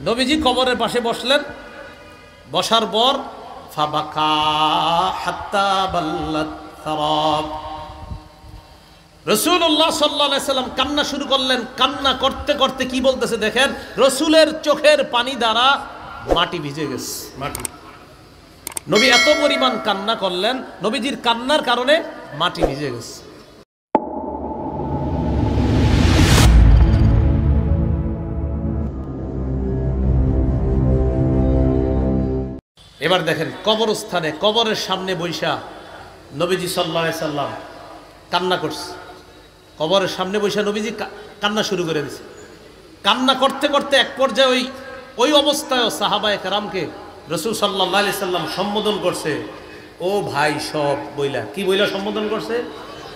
নবীজি কবরের পাশে বসলেন, বসার পর ফাবাকা হাত্তা বাল্লাত সারাব, রাসূলুল্লাহ সাল্লাল্লাহু আলাইহি সাল্লাম কান্না শুরু করলেন। কান্না করতে করতে কি বলতেছে দেখেন, রসুলের চোখের পানি দ্বারা মাটি ভিজে গেছে। মাটি, নবী এত পরিমাণ কান্না করলেন, নবীজির কান্নার কারণে মাটি ভিজে গেছে। এবার দেখেন কবরস্থানে, কবরের সামনে বৈশা নবীজি সাল্লাল্লাহু আলাইহি সাল্লাম কান্না করছে। কবরের সামনে বৈশা নবীজি কান্না শুরু করে দিয়েছে। কান্না করতে করতে এক পর্যায়ে ওই অবস্থায় সাহাবায়ে কেরামকে রাসূল সাল্লাল্লাহু আলাইহি সাল্লাম সম্বোধন করছে, ও ভাই সব বইলা। কি বইলা সম্বোধন করছে?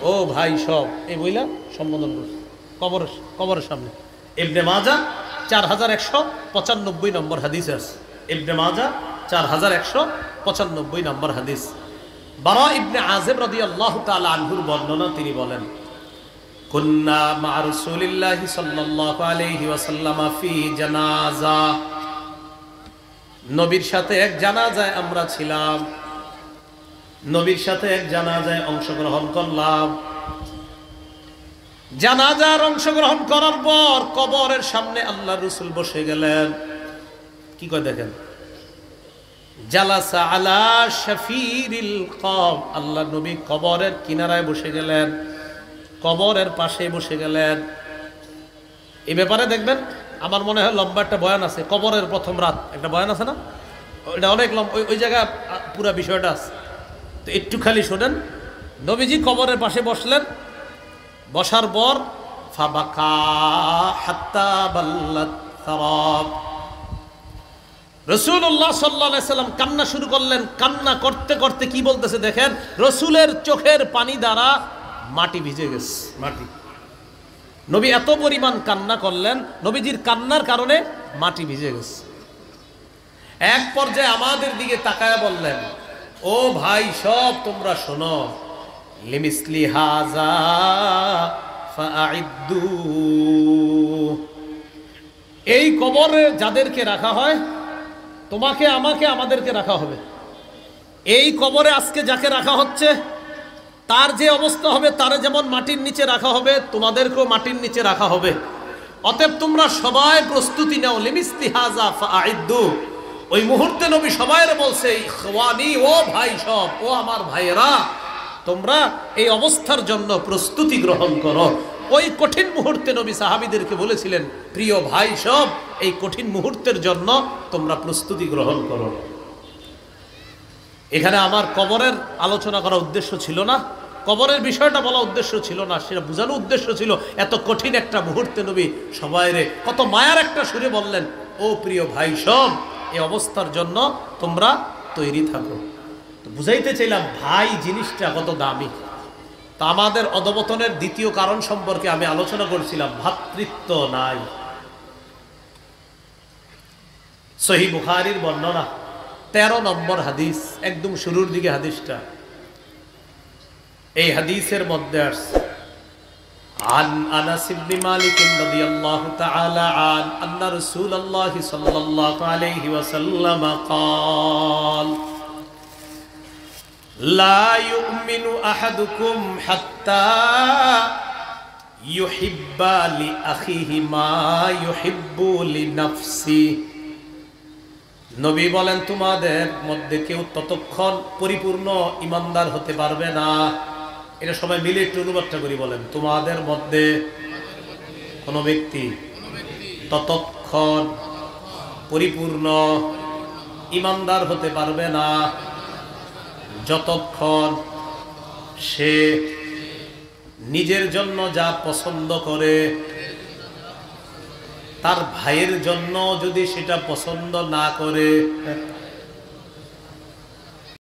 ও ভাই সব, এই বইলা সম্বোধন করছে কবরের সামনে। ইবনে মাজাহ 4195 নম্বর হাদিস আছে। ইবনে মাজাহ 4195 নম্বর হাদিস। বারা ইবনে আযিব রাদিয়াল্লাহু তাআলা আনহুর বর্ণনা, তিনি বলেন, কুন্না মা রাসূলিল্লাহি সাল্লাল্লাহু আলাইহি ওয়াসাল্লাম ফি জানাজা, নবীর সাথে এক জানাজায় আমরা ছিলাম, নবীর সাথে এক জানাজায় অংশগ্রহণ করলাম। জানাজার অংশগ্রহণ করার পর কবরের সামনে আল্লাহর রাসূল বসে গেলেন। কি কয় দেখেন, জালাসা আলা শাফিরিল কবর, আল্লাহ নবী কবরের কিনারায় বসে গেলেন, কবরের পাশে বসে গেলেন। এই ব্যাপারে দেখবেন আমার মনে হয় লম্বা একটা বয়ান আছে, কবরের প্রথম রাত একটা বয়ান আছে না, এটা অনেক লম্বা, ওই জায়গায় পুরো বিষয়টা আছে। তো একটু খালি শোনেন। নবীজি কবরের পাশে বসলেন, বসার পর ফাবাকা হাত্তা বাল্লাত সারাব, রাসূলুল্লাহ সাল্লাল্লাহু আলাইহি সাল্লাম কান্না শুরু করলেন। কান্না করতে করতে কি বলতেছে দেখেন, রসুলের চোখের পানি দ্বারা মাটি ভিজে গেছে। মাটি, নবী এত পরিমাণ কান্না করলেন, নবীজির কান্নার কারণে মাটি ভিজে গেছে। এক পর্যায়ে আমাদের দিকে তাকায় বললেন, ও ভাই সব তোমরা শোনো, লিমিসলি হাযা ফাআইদ্দু, এই কবরে যাদেরকে রাখা হয়, তোমাকে আমাকে আমাদেরকে রাখা হবে। এই কবরে আজকে যাকে রাখা হচ্ছে তার যে অবস্থা হবে, তারে যেমন মাটির নিচে রাখা হবে, তোমাদেরকেও মাটির নিচে রাখা হবে। অতএব তোমরা সবাই প্রস্তুতি নাও। লিমিসলি হাযা ফাআইদ্দু, ওই মুহূর্তে নবী সবাইরে বলছে, ইখওয়ানি, ও ভাই সব, ও আমার ভাইয়েরা, তোমরা এই অবস্থার জন্য প্রস্তুতি গ্রহণ করো। ওই কঠিন মুহূর্তে নবী সাহাবীদেরকে বলেছিলেন, প্রিয় ভাই সব, এই কঠিন মুহূর্তের জন্য তোমরা প্রস্তুতি গ্রহণ করো। এখানে আমার কবরের আলোচনা করার উদ্দেশ্য ছিল না, কবরের বিষয়টা বলা উদ্দেশ্য ছিল না, সেটা বোঝানো উদ্দেশ্য ছিল এত কঠিন একটা মুহূর্তে নবী সবাইরে কত মায়ার একটা সুরে বললেন, ও প্রিয় ভাই সব, এই অবস্থার জন্য তোমরা তৈরি থাকো। তো বুঝাইতে চাইলাম ভাই জিনিসটা কত দামি। তা আমাদের অধঃপতনের দ্বিতীয় কারণ সম্পর্কে আমি আলোচনা করছিলাম, ভ্রাতৃত্ব নাই। সহিহ বুখারীর বর্ণনা 13 নম্বর হাদিস, একদম শুরুর দিকে হাদিসটা। এই হাদিসের মধ্যে আসছে, عن أنس بن مالك رضي الله تعالى عنه أن رسول الله صلى الله عليه وسلم قال لا يؤمن أحدكم حتى يحب لأخيه ما يحب لنفسه, নবী বলেন তোমাদের মধ্যে কেউ ততক্ষণ পরিপূর্ণ ইমানদার হতে পারবে না। এটা সবাই মিলে একটু অনুবাদটা করি, বলেন, তোমাদের মধ্যে কোনো ব্যক্তি ততক্ষণ পরিপূর্ণ ইমানদার হতে পারবে না যতক্ষণ সে নিজের জন্য যা পছন্দ করে তার ভাইয়ের জন্য যদি সেটা পছন্দ না করে।